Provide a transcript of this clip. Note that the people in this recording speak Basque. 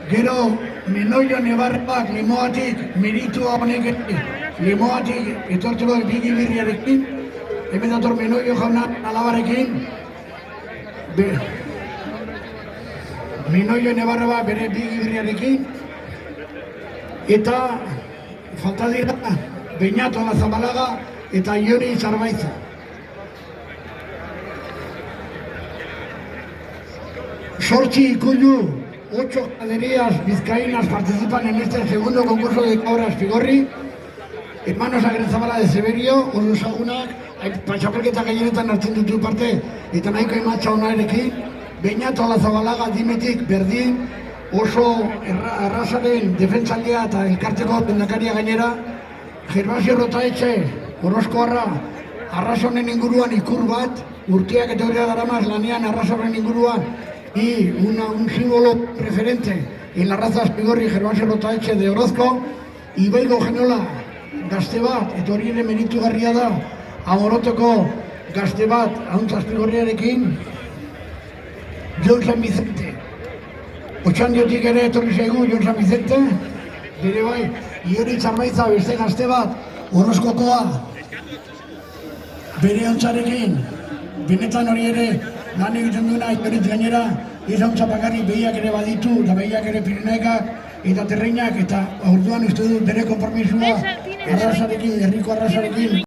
Gero, Menoio Nebarrak Limoatik, meritua honek Limoatik, etortzeko Bigi Birriarekin, hemen dator Menoio jauna alabarekin, Menoio Nebarra bere Bigi Birriarekin, eta falta dira Beñato Lazabalaga eta Iori Zarbaiza. Sortzi Ikullu, 8 caderías vizcaínas participan en este segundo concurso de cabras Figorri. Hermanos Agrezabala de Severio, Urrusagunak, patxapelketa gehienetan hartzen dutu parte, eta nahiko ematxa honarekin, Beñato Lazabalaga dimetik berdin, oso arrasaren defentzaldia eta elkarteko pendakaria gainera, Gervasio Rotaetxe, Orozkoarra, arrasonen inguruan ikur bat, urteak eta horrea daramaz lanean arrasonen inguruan, y un símbolo referente en las razas Figorri Gervasio Rotaetxe de Orozco, Ibaigo Genola gazte bat, eta hori ere meritugarria da, Amorotoko gazte bat, Ahuntzaz Figorriarekin, Jon San Vicente. Otxandiotik ere etorri zaigu Jon San Vicente, bere bai, Iori Zarbaiza beste gazte bat, Orozkokoa, bere ontzarekin, benetan hori ere, lan egiten duena, Ioritz gainera, izauntza bakarrik behiak ere baditu, eta behiak ere Pirenaikak, eta terreinak, eta orduan uste dut bere konpromisua arrasarekin, herriko arrasarekin.